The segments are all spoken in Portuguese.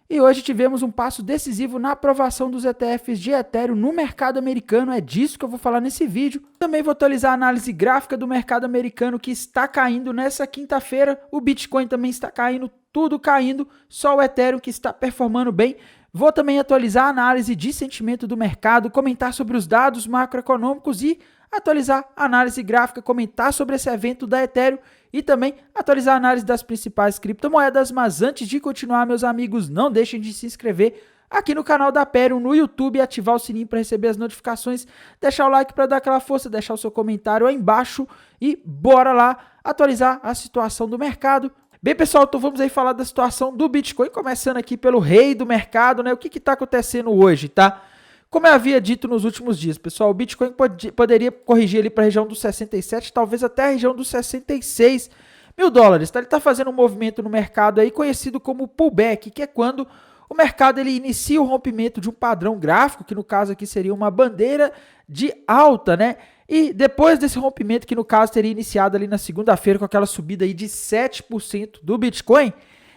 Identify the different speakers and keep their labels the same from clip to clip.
Speaker 1: E hoje tivemos um passo decisivo na aprovação dos ETFs de Ethereum no mercado americano, é disso que eu vou falar nesse vídeo. Também vou atualizar a análise gráfica do mercado americano que está caindo nessa quinta-feira, o Bitcoin também está caindo, tudo caindo, só o Ethereum que está performando bem. Vou também atualizar a análise de sentimento do mercado, comentar sobre os dados macroeconômicos e atualizar a análise gráfica, comentar sobre esse evento da Ethereum e também atualizar a análise das principais criptomoedas. Mas antes de continuar, meus amigos, não deixem de se inscrever aqui no canal da Aperio no YouTube e ativar o sininho para receber as notificações, deixar o like para dar aquela força, deixar o seu comentário aí embaixo e bora lá atualizar a situação do mercado. Bem, pessoal, então vamos aí falar da situação do Bitcoin, começando aqui pelo rei do mercado, né? O que está acontecendo hoje, tá? Como eu havia dito nos últimos dias, pessoal, o Bitcoin poderia corrigir ali para a região dos 67, talvez até a região dos 66 mil dólares. Tá? Ele está fazendo um movimento no mercado aí conhecido como pullback, que é quando o mercado ele inicia o rompimento de um padrão gráfico, que no caso aqui seria uma bandeira de alta, né? E depois desse rompimento, que no caso teria iniciado ali na segunda-feira com aquela subida aí de 7% do Bitcoin,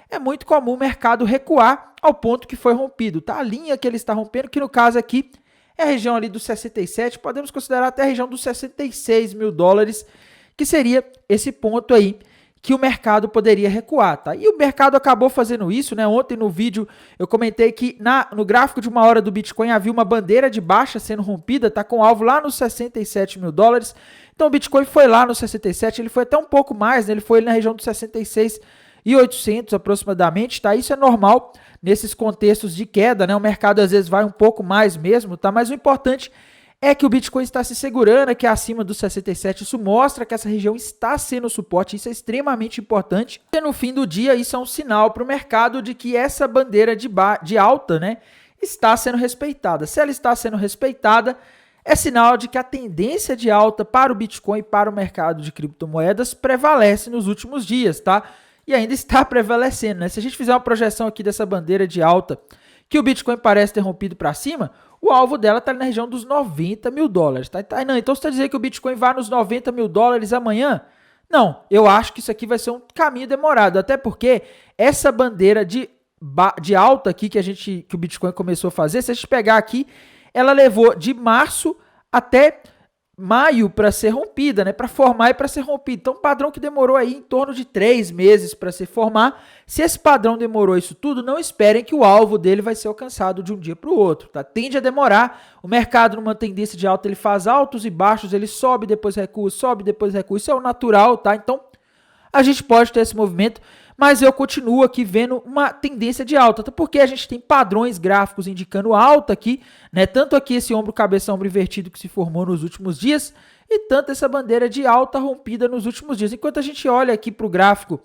Speaker 1: é muito comum o mercado recuar ao ponto que foi rompido, tá? A linha que ele está rompendo, que no caso aqui é a região ali dos 67, podemos considerar até a região dos 66 mil dólares, que seria esse ponto aí que o mercado poderia recuar, tá? E o mercado acabou fazendo isso, né? Ontem no vídeo eu comentei que no gráfico de uma hora do Bitcoin havia uma bandeira de baixa sendo rompida, tá? Com alvo lá nos 67 mil dólares. Então o Bitcoin foi lá nos 67, ele foi até um pouco mais, né? Ele foi ali na região dos 66.800 aproximadamente, tá? Isso é normal nesses contextos de queda, né? O mercado às vezes vai um pouco mais mesmo, tá? Mas o importante é que o Bitcoin está se segurando aqui acima dos 67, isso mostra que essa região está sendo suporte, isso é extremamente importante. E no fim do dia, isso é um sinal para o mercado de que essa bandeira de alta, né, está sendo respeitada. Se ela está sendo respeitada, é sinal de que a tendência de alta para o Bitcoin e para o mercado de criptomoedas prevalece nos últimos dias, tá? E ainda está prevalecendo, né? Se a gente fizer uma projeção aqui dessa bandeira de alta, que o Bitcoin parece ter rompido para cima, o alvo dela está na região dos 90 mil dólares. Tá? Não, então você está dizendo que o Bitcoin vai nos 90 mil dólares amanhã? Não, eu acho que isso aqui vai ser um caminho demorado, até porque essa bandeira de alta aqui que o Bitcoin começou a fazer, se a gente pegar aqui, ela levou de março até maio para ser rompida, né? Para formar e para ser rompida. Então, um padrão que demorou aí em torno de 3 meses para se formar. Se esse padrão demorou isso tudo, não esperem que o alvo dele vai ser alcançado de um dia para o outro, tá? Tende a demorar. O mercado, numa tendência de alta, ele faz altos e baixos, ele sobe, depois recua, sobe, depois recua. Isso é o natural, tá? Então, a gente pode ter esse movimento, mas eu continuo aqui vendo uma tendência de alta, até porque a gente tem padrões gráficos indicando alta aqui, né? Tanto aqui esse ombro cabeça ombro invertido que se formou nos últimos dias e tanto essa bandeira de alta rompida nos últimos dias. Enquanto a gente olha aqui para o gráfico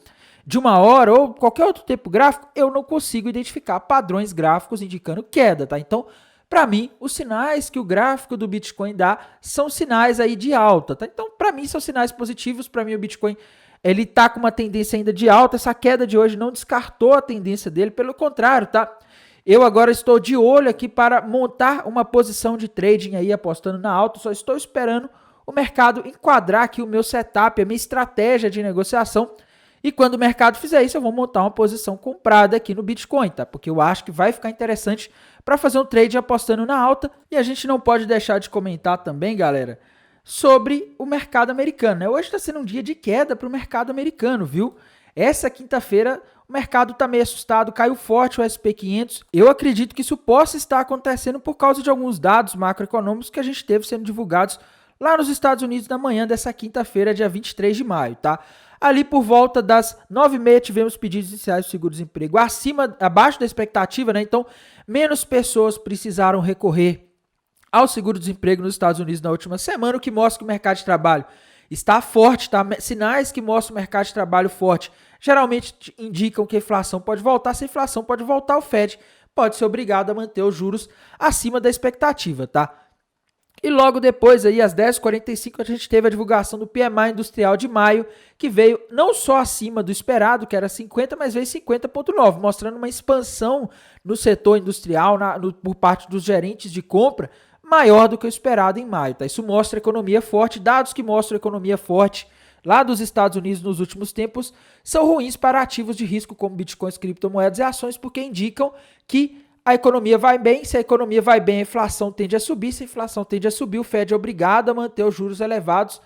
Speaker 1: de uma hora ou qualquer outro tempo gráfico, eu não consigo identificar padrões gráficos indicando queda, tá? Então, para mim, os sinais que o gráfico do Bitcoin dá são sinais aí de alta, tá? Então, para mim, são sinais positivos. Para mim, o Bitcoin ele tá com uma tendência ainda de alta. Essa queda de hoje não descartou a tendência dele, pelo contrário, tá? Eu agora estou de olho aqui para montar uma posição de trading aí, apostando na alta. Só estou esperando o mercado enquadrar aqui o meu setup, a minha estratégia de negociação. E quando o mercado fizer isso, eu vou montar uma posição comprada aqui no Bitcoin, tá? Porque eu acho que vai ficar interessante para fazer um trade apostando na alta. E a gente não pode deixar de comentar também, galera, sobre o mercado americano, né? Hoje está sendo um dia de queda para o mercado americano, viu? Essa quinta-feira o mercado está meio assustado, caiu forte o SP500. Eu acredito que isso possa estar acontecendo por causa de alguns dados macroeconômicos que a gente teve sendo divulgados lá nos Estados Unidos na manhã dessa quinta-feira, dia 23 de maio, tá? Ali por volta das 9h30 tivemos pedidos iniciais de seguro-desemprego abaixo da expectativa, né? Então, menos pessoas precisaram recorrer ao seguro-desemprego nos Estados Unidos na última semana, o que mostra que o mercado de trabalho está forte, tá? Sinais que mostram o mercado de trabalho forte geralmente indicam que a inflação pode voltar. Se a inflação pode voltar, o Fed pode ser obrigado a manter os juros acima da expectativa, tá? E logo depois, aí, às 10h45, a gente teve a divulgação do PMI industrial de maio, que veio não só acima do esperado, que era 50, mas veio 50,9, mostrando uma expansão no setor industrial por parte dos gerentes de compra, maior do que o esperado em maio, tá? Isso mostra economia forte, dados que mostram economia forte lá dos Estados Unidos nos últimos tempos são ruins para ativos de risco como bitcoins, criptomoedas e ações, porque indicam que a economia vai bem. Se a economia vai bem, a inflação tende a subir. Se a inflação tende a subir, o Fed é obrigado a manter os juros elevados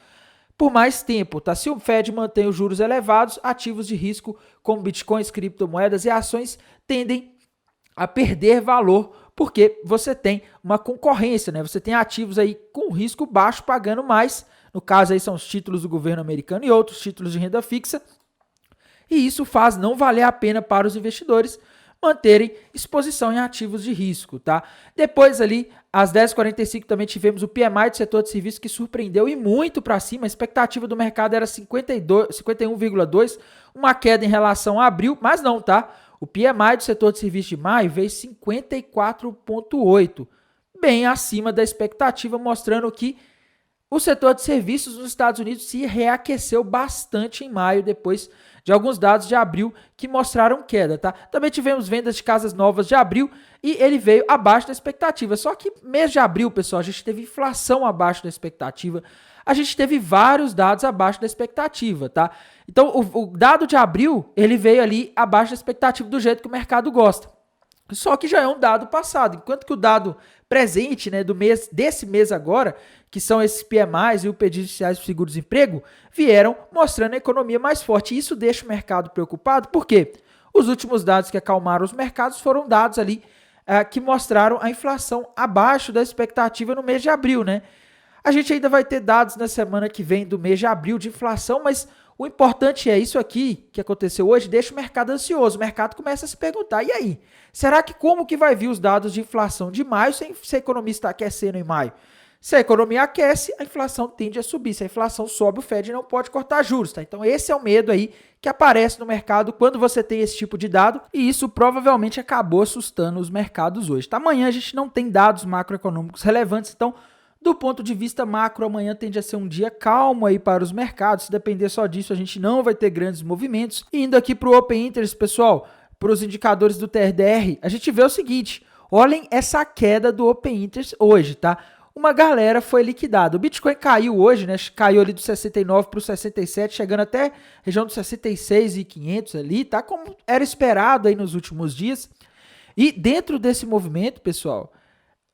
Speaker 1: por mais tempo, tá? Se o Fed mantém os juros elevados, ativos de risco como bitcoins, criptomoedas e ações tendem a perder valor, porque você tem uma concorrência, né? Você tem ativos aí com risco baixo pagando mais. No caso aí são os títulos do governo americano e outros títulos de renda fixa. E isso faz não valer a pena para os investidores manterem exposição em ativos de risco, tá? Depois ali, às 10h45, também tivemos o PMI do setor de serviços que surpreendeu e muito para cima. A expectativa do mercado era 51,2, uma queda em relação a abril, mas não, tá? O PMI do setor de serviços de maio veio 54,8, bem acima da expectativa, mostrando que o setor de serviços nos Estados Unidos se reaqueceu bastante em maio, depois de alguns dados de abril que mostraram queda, tá? Também tivemos vendas de casas novas de abril e ele veio abaixo da expectativa. Só que mês de abril, pessoal, a gente teve inflação abaixo da expectativa. A gente teve vários dados abaixo da expectativa, tá? Então, o dado de abril, ele veio ali abaixo da expectativa do jeito que o mercado gosta. Só que já é um dado passado, enquanto que o dado presente, né, desse mês agora, que são esses PMIs e o pedido iniciais de seguro-desemprego, vieram mostrando a economia mais forte. E isso deixa o mercado preocupado, porque os últimos dados que acalmaram os mercados foram dados ali que mostraram a inflação abaixo da expectativa no mês de abril, né? A gente ainda vai ter dados na semana que vem do mês de abril de inflação, mas o importante é isso aqui que aconteceu hoje, deixa o mercado ansioso. O mercado começa a se perguntar, e aí? Será que como que vai vir os dados de inflação de maio se a economia está aquecendo em maio? Se a economia aquece, a inflação tende a subir. Se a inflação sobe, o Fed não pode cortar juros, tá? Então esse é o medo aí que aparece no mercado quando você tem esse tipo de dado, e isso provavelmente acabou assustando os mercados hoje, tá? Amanhã a gente não tem dados macroeconômicos relevantes, então do ponto de vista macro, amanhã tende a ser um dia calmo aí para os mercados. Se depender só disso, a gente não vai ter grandes movimentos. E indo aqui para o Open Interest, pessoal, para os indicadores do TRDR, a gente vê o seguinte, olhem essa queda do Open Interest hoje, tá? Uma galera foi liquidada. O Bitcoin caiu hoje, né? Caiu ali do 69 para o 67, chegando até a região dos 66.500 ali, tá? Como era esperado aí nos últimos dias. E dentro desse movimento, pessoal,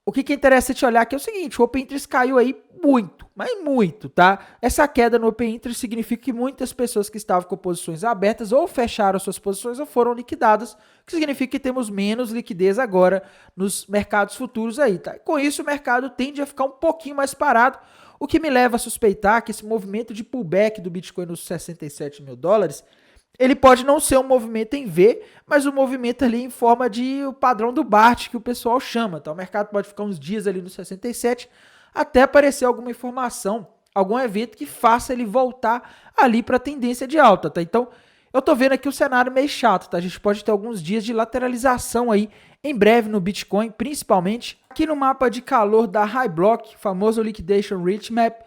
Speaker 1: o que é interessante olhar aqui é o seguinte, o Open Interest caiu aí muito, mas muito, tá? Essa queda no Open Interest significa que muitas pessoas que estavam com posições abertas ou fecharam suas posições ou foram liquidadas, o que significa que temos menos liquidez agora nos mercados futuros aí, tá? Com isso, o mercado tende a ficar um pouquinho mais parado, o que me leva a suspeitar que esse movimento de pullback do Bitcoin nos 67 mil dólares, ele pode não ser um movimento em V, mas um movimento ali em forma de o padrão do Bart, que o pessoal chama. Tá? O mercado pode ficar uns dias ali no 67, até aparecer alguma informação, algum evento que faça ele voltar ali para a tendência de alta. Tá? Então, eu tô vendo aqui o cenário meio chato. Tá? A gente pode ter alguns dias de lateralização aí, em breve no Bitcoin, principalmente. Aqui no mapa de calor da High Block, famoso Liquidation Rich Map,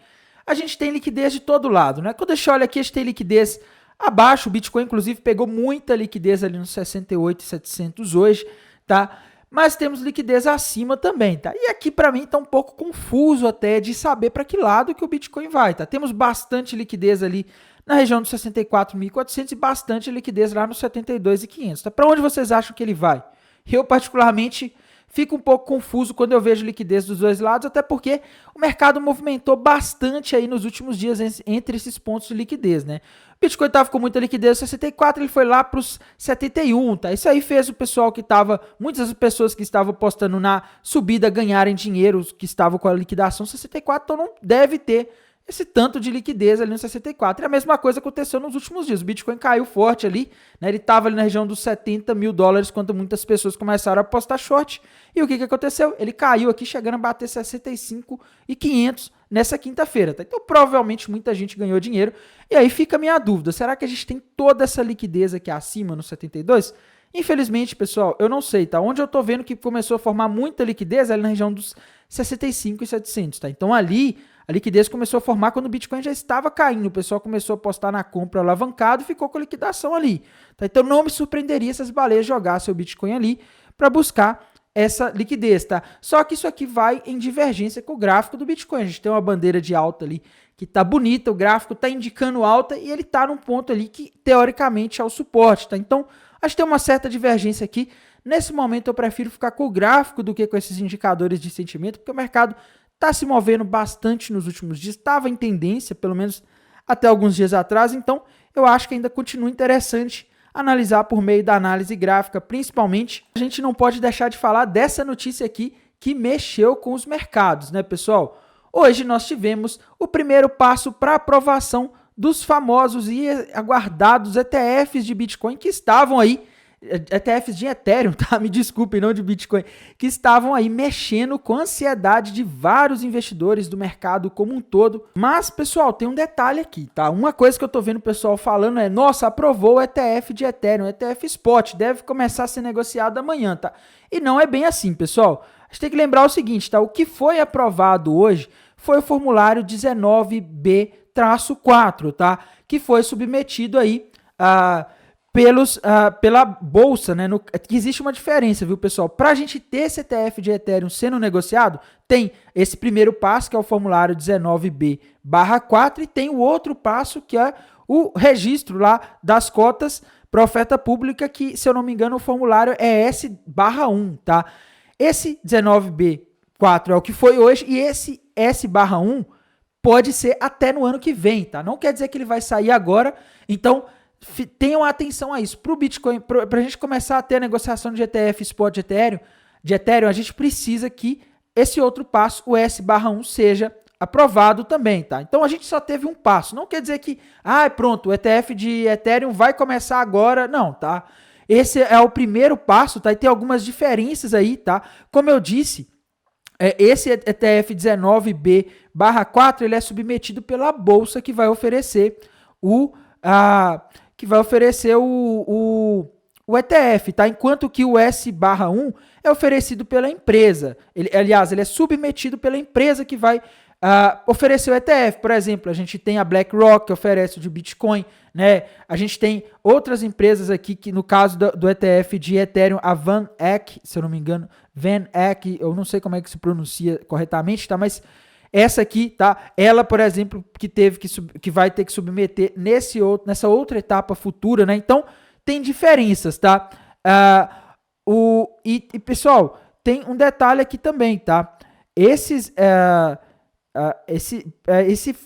Speaker 1: a gente tem liquidez de todo lado. Né? Quando a gente olha aqui, a gente tem liquidez abaixo, o Bitcoin inclusive pegou muita liquidez ali nos 68.700 hoje, tá? Mas temos liquidez acima também, tá? E aqui para mim tá um pouco confuso até de saber para que lado que o Bitcoin vai, tá? Temos bastante liquidez ali na região dos 64.400 e bastante liquidez lá nos 72.500, tá? Para onde vocês acham que ele vai? Eu particularmente fico um pouco confuso quando eu vejo liquidez dos dois lados, até porque o mercado movimentou bastante aí nos últimos dias entre esses pontos de liquidez, né? O Bitcoin estava com muita liquidez no 64, ele foi lá para os 71, tá? Isso aí fez o pessoal que estava, muitas pessoas que estavam apostando na subida ganharem dinheiro, que estavam com a liquidação 64, então não deve ter esse tanto de liquidez ali no 64. E a mesma coisa aconteceu nos últimos dias. O Bitcoin caiu forte ali, né? Ele estava ali na região dos 70 mil dólares quando muitas pessoas começaram a apostar short. E o que aconteceu? Ele caiu aqui, chegando a bater 65.500 nessa quinta-feira. Tá? Então, provavelmente, muita gente ganhou dinheiro. E aí fica a minha dúvida. Será que a gente tem toda essa liquidez aqui acima no 72? Infelizmente, pessoal, eu não sei, tá? Onde eu tô vendo que começou a formar muita liquidez é ali na região dos 65.700, tá? Então, ali a liquidez começou a formar quando o Bitcoin já estava caindo. O pessoal começou a apostar na compra alavancado e ficou com a liquidação ali. Tá? Então não me surpreenderia se as baleias jogassem o Bitcoin ali para buscar essa liquidez, tá? Só que isso aqui vai em divergência com o gráfico do Bitcoin. A gente tem uma bandeira de alta ali que tá bonita, o gráfico tá indicando alta e ele tá num ponto ali que teoricamente é o suporte, tá? Então, acho que tem uma certa divergência aqui. Nesse momento eu prefiro ficar com o gráfico do que com esses indicadores de sentimento, porque o mercado tá se movendo bastante nos últimos dias, estava em tendência, pelo menos até alguns dias atrás, então eu acho que ainda continua interessante analisar por meio da análise gráfica, principalmente. A gente não pode deixar de falar dessa notícia aqui que mexeu com os mercados, né, pessoal? Hoje nós tivemos o primeiro passo para aprovação dos famosos e aguardados ETFs de Bitcoin que estavam aí, ETFs de Ethereum, tá? Me desculpem, não de Bitcoin, que estavam aí mexendo com a ansiedade de vários investidores do mercado como um todo. Mas, pessoal, tem um detalhe aqui, tá? Uma coisa que eu tô vendo o pessoal falando é, nossa, aprovou o ETF de Ethereum, ETF Spot, deve começar a ser negociado amanhã, tá? E não é bem assim, pessoal. A gente tem que lembrar o seguinte, tá? O que foi aprovado hoje foi o formulário 19B-4, tá? Que foi submetido aí pela bolsa, né? Que existe uma diferença, viu, pessoal? Para a gente ter esse ETF de Ethereum sendo negociado, tem esse primeiro passo, que é o formulário 19B-4, e tem o outro passo, que é o registro lá das cotas para oferta pública, que, se eu não me engano, o formulário é S/1, tá? Esse 19B-4 é o que foi hoje, e esse S/1 pode ser até no ano que vem, tá? Não quer dizer que ele vai sair agora, então tenham atenção a isso. Para o Bitcoin, para a gente começar a ter a negociação de ETF Spot de Ethereum, a gente precisa que esse outro passo, o S/1, seja aprovado também, tá? Então a gente só teve um passo. Não quer dizer que, pronto, o ETF de Ethereum vai começar agora. Não, tá? Esse é o primeiro passo, tá? E tem algumas diferenças aí, tá? Como eu disse, esse ETF 19B/4, ele é submetido pela bolsa que vai oferecer o ETF, tá? Enquanto que o S/1 é oferecido pela empresa. Ele é submetido pela empresa que vai oferecer o ETF. Por exemplo, a gente tem a BlackRock, que oferece o de Bitcoin, né? A gente tem outras empresas aqui, que no caso do ETF de Ethereum, a VanEck, se eu não me engano, VanEck, eu não sei como é que se pronuncia corretamente, tá? Mas essa aqui, tá? Ela, por exemplo, que vai ter que submeter nessa outra etapa futura, né? Então, tem diferenças, tá? Pessoal, tem um detalhe aqui também, tá? Esse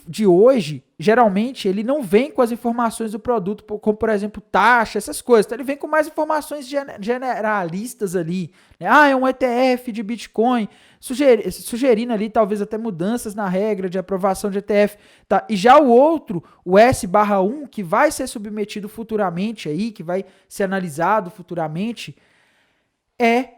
Speaker 1: de hoje, geralmente, ele não vem com as informações do produto, como, por exemplo, taxa, essas coisas. Então, ele vem com mais informações generalistas ali, né? É um ETF de Bitcoin, sugerindo ali, talvez, até mudanças na regra de aprovação de ETF. Tá? E já o outro, o S/1, que vai ser submetido futuramente aí, que vai ser analisado futuramente, é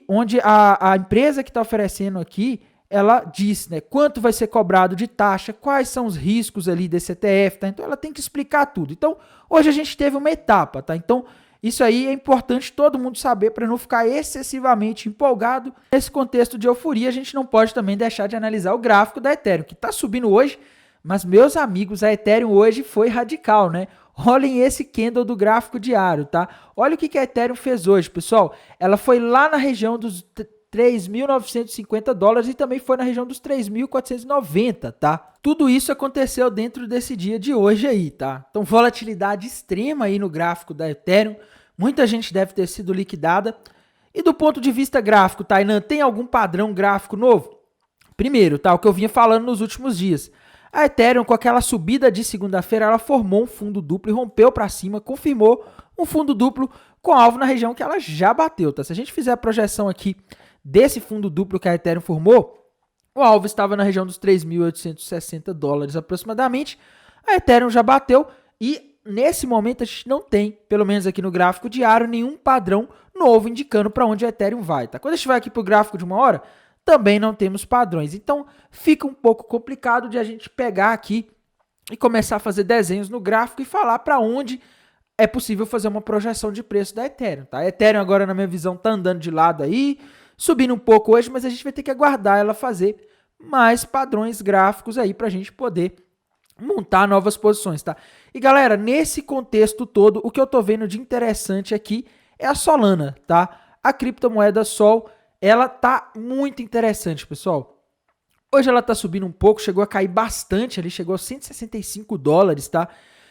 Speaker 1: onde a empresa que está oferecendo aqui, ela diz, né, quanto vai ser cobrado de taxa, quais são os riscos ali desse ETF, tá? Então ela tem que explicar tudo. Então, hoje a gente teve uma etapa, tá? Então, isso aí é importante todo mundo saber para não ficar excessivamente empolgado. Nesse contexto de euforia, a gente não pode também deixar de analisar o gráfico da Ethereum, que está subindo hoje, mas, meus amigos, a Ethereum hoje foi radical, né? Olhem esse candle do gráfico diário, tá? Olha o que a Ethereum fez hoje, pessoal. Ela foi lá na região dos $3.950 e também foi na região dos 3.490, tá? Tudo isso aconteceu dentro desse dia de hoje aí, tá? Então, volatilidade extrema aí no gráfico da Ethereum. Muita gente deve ter sido liquidada. E do ponto de vista gráfico, Tainan, tem algum padrão gráfico novo? Primeiro, tá? O que eu vinha falando nos últimos dias. A Ethereum, com aquela subida de segunda-feira, ela formou um fundo duplo e rompeu para cima, confirmou um fundo duplo com alvo na região que ela já bateu, tá? Se a gente fizer a projeção aqui desse fundo duplo que a Ethereum formou, o alvo estava na região dos $3.860 aproximadamente. A Ethereum já bateu e nesse momento a gente não tem, pelo menos aqui no gráfico diário, nenhum padrão novo indicando para onde a Ethereum vai, tá? Quando a gente vai aqui para o gráfico de uma hora, também não temos padrões. Então fica um pouco complicado de a gente pegar aqui e começar a fazer desenhos no gráfico e falar para onde é possível fazer uma projeção de preço da Ethereum, tá? A Ethereum agora, na minha visão, tá andando de lado aí, subindo um pouco hoje, mas a gente vai ter que aguardar ela fazer mais padrões gráficos aí para a gente poder montar novas posições, tá? E galera, nesse contexto todo, o que eu tô vendo de interessante aqui é a Solana, tá? A criptomoeda Sol, ela tá muito interessante, pessoal. Hoje ela tá subindo um pouco, chegou a cair bastante ali, chegou a $165, tá?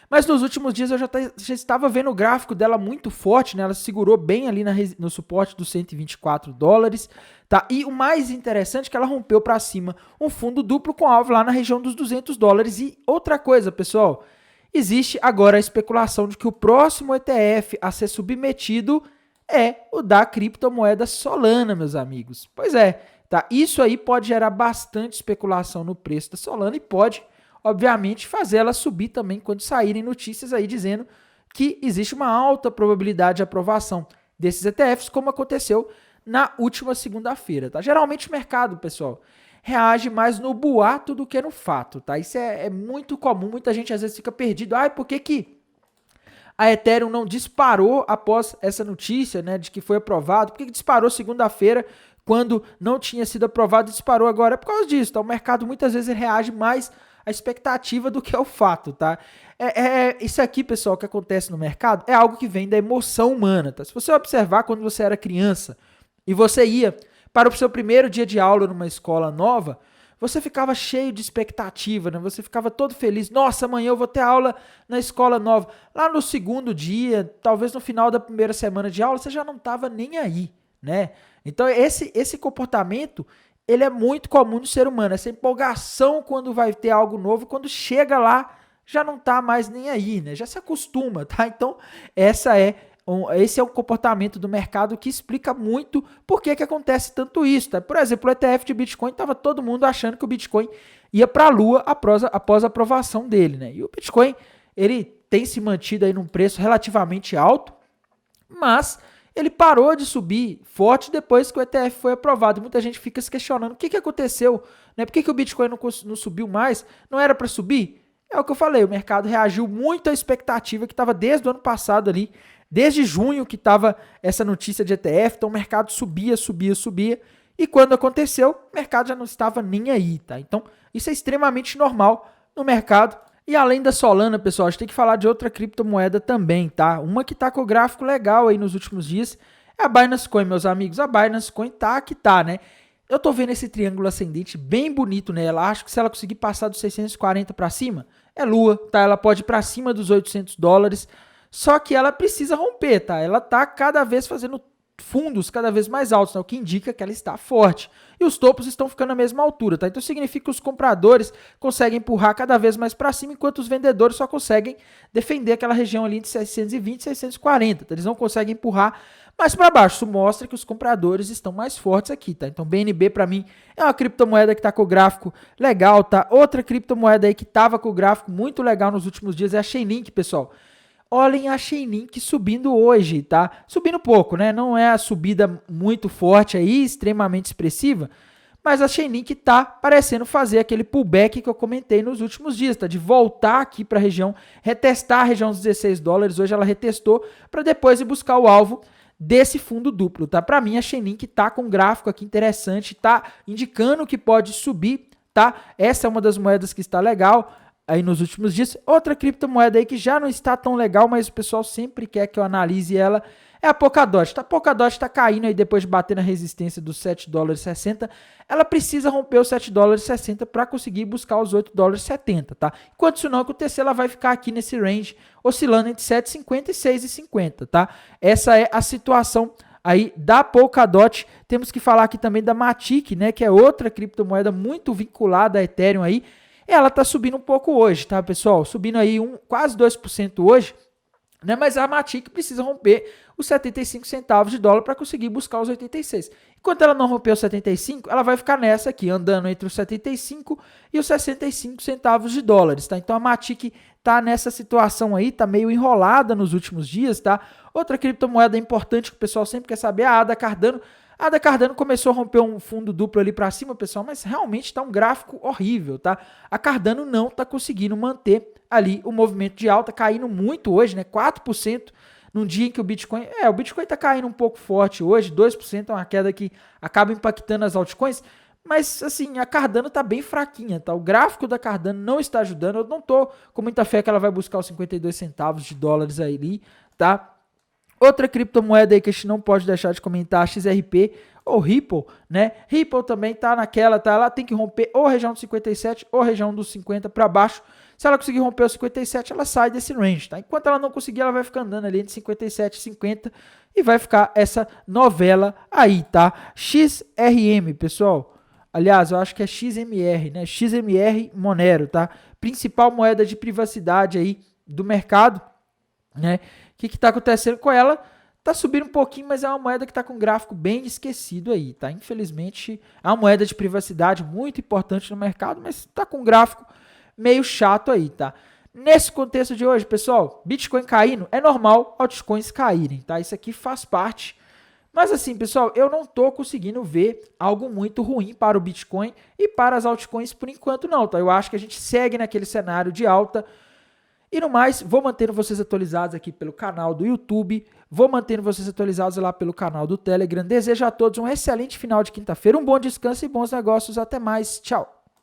Speaker 1: Mas nos últimos dias eu já estava vendo o gráfico dela muito forte, né? Ela segurou bem ali no suporte dos $124, tá? E o mais interessante é que ela rompeu para cima um fundo duplo com alvo lá na região dos $200. E outra coisa, pessoal, existe agora a especulação de que o próximo ETF a ser submetido é o da criptomoeda Solana, meus amigos. Pois é, tá? Isso aí pode gerar bastante especulação no preço da Solana e pode, obviamente, fazer ela subir também quando saírem notícias aí dizendo que existe uma alta probabilidade de aprovação desses ETFs, como aconteceu na última segunda-feira, tá? Geralmente o mercado, pessoal, reage mais no boato do que no fato, tá? Isso é muito comum, muita gente às vezes fica perdido. Por que a Ethereum não disparou após essa notícia, né, de que foi aprovado? Por que disparou segunda-feira quando não tinha sido aprovado e disparou agora? É por causa disso, tá? O mercado muitas vezes reage mais à expectativa do que ao fato, tá? Isso aqui, pessoal, que acontece no mercado é algo que vem da emoção humana, tá? Se você observar quando você era criança e você ia para o seu primeiro dia de aula numa escola nova, você ficava cheio de expectativa, né? Você ficava todo feliz. Nossa, amanhã eu vou ter aula na escola nova. Lá no segundo dia, talvez no final da primeira semana de aula, você já não estava nem aí, né? Então esse comportamento, ele é muito comum no ser humano. Essa empolgação quando vai ter algo novo, quando chega lá, já não está mais nem aí, né? Já se acostuma, tá? Então esse é um comportamento do mercado que explica muito por que acontece tanto isso, tá? Por exemplo, o ETF de Bitcoin, estava todo mundo achando que o Bitcoin ia para a lua após a aprovação dele, né? E o Bitcoin, ele tem se mantido aí num preço relativamente alto, mas ele parou de subir forte depois que o ETF foi aprovado. Muita gente fica se questionando o que aconteceu, né? Por que o Bitcoin não subiu mais? Não era para subir? É o que eu falei, o mercado reagiu muito à expectativa que estava desde o ano passado ali, desde junho que estava essa notícia de ETF, então o mercado subia, e quando aconteceu, o mercado já não estava nem aí, tá? Então, isso é extremamente normal no mercado. E além da Solana, pessoal, a gente tem que falar de outra criptomoeda também, tá? Uma que tá com o gráfico legal aí nos últimos dias é a Binance Coin, meus amigos. A Binance Coin tá que tá, né? Eu tô vendo esse triângulo ascendente bem bonito nela. Acho que se ela conseguir passar dos 640 para cima, é lua, tá? Ela pode ir para cima dos $800. Só que ela precisa romper, tá? Ela tá cada vez fazendo fundos cada vez mais altos, né? O que indica que ela está forte. E os topos estão ficando na mesma altura, tá? Então significa que os compradores conseguem empurrar cada vez mais para cima, enquanto os vendedores só conseguem defender aquela região ali de 620 e 640, tá? Eles não conseguem empurrar mais para baixo. Isso mostra que os compradores estão mais fortes aqui, tá? Então BNB para mim é uma criptomoeda que tá com o gráfico legal, tá? Outra criptomoeda aí que tava com o gráfico muito legal nos últimos dias é a Chainlink, pessoal. Olhem a Chainlink subindo hoje, tá? Subindo pouco, né? Não é a subida muito forte aí, extremamente expressiva, mas a Chainlink tá parecendo fazer aquele pullback que eu comentei nos últimos dias, tá? De voltar aqui para a região, retestar a região dos $16. Hoje ela retestou para depois ir buscar o alvo desse fundo duplo, tá? Para mim a Chainlink tá com um gráfico aqui interessante, tá indicando que pode subir, tá? Essa é uma das moedas que está legal aí nos últimos dias. Outra criptomoeda aí que já não está tão legal, mas o pessoal sempre quer que eu analise ela, é a Polkadot. A Polkadot está caindo aí depois de bater na resistência dos $7,60. Ela precisa romper os $7,60 para conseguir buscar os $8,70, tá? Enquanto isso não acontecer, ela vai ficar aqui nesse range, oscilando entre 7,50 e 6,50, tá? Essa é a situação aí da Polkadot. Temos que falar aqui também da Matic, né, que é outra criptomoeda muito vinculada a Ethereum aí. Ela tá subindo um pouco hoje, tá, pessoal? Subindo aí quase 2% hoje, né? Mas a Matic precisa romper os 75 centavos de dólar para conseguir buscar os 86. Enquanto ela não romper os 75, ela vai ficar nessa aqui, andando entre os 75 e os 65 centavos de dólares, tá? Então a Matic tá nessa situação aí, tá meio enrolada nos últimos dias, tá? Outra criptomoeda importante que o pessoal sempre quer saber é a ADA Cardano. A ADA Cardano começou a romper um fundo duplo ali para cima, pessoal, mas realmente está um gráfico horrível, tá? A Cardano não está conseguindo manter ali o movimento de alta, caindo muito hoje, né? 4% num dia em que o Bitcoin está caindo um pouco forte hoje, 2% é uma queda que acaba impactando as altcoins, mas assim, a Cardano está bem fraquinha, tá? O gráfico da Cardano não está ajudando, eu não tô com muita fé que ela vai buscar os 52 centavos de dólares aí, tá? Outra criptomoeda aí que a gente não pode deixar de comentar, a XRP, ou Ripple, né? Ripple também tá naquela, tá? Ela tem que romper ou a região dos 57 ou a região dos 50 para baixo. Se ela conseguir romper os 57, ela sai desse range, tá? Enquanto ela não conseguir, ela vai ficar andando ali entre 57 e 50 e vai ficar essa novela aí, tá? XRM, pessoal. Aliás, eu acho que é XMR, né? XMR Monero, tá? Principal moeda de privacidade aí do mercado, né? O que está acontecendo com ela? Tá subindo um pouquinho, mas é uma moeda que está com um gráfico bem esquecido aí, tá? Infelizmente, é uma moeda de privacidade muito importante no mercado, mas está com um gráfico meio chato aí, tá? Nesse contexto de hoje, pessoal, Bitcoin caindo, é normal altcoins caírem, tá? Isso aqui faz parte. Mas assim, pessoal, eu não tô conseguindo ver algo muito ruim para o Bitcoin e para as altcoins por enquanto não, tá? Eu acho que a gente segue naquele cenário de alta. E no mais, vou mantendo vocês atualizados aqui pelo canal do YouTube, vou mantendo vocês atualizados lá pelo canal do Telegram. Desejo a todos um excelente final de quinta-feira, um bom descanso e bons negócios. Até mais, tchau!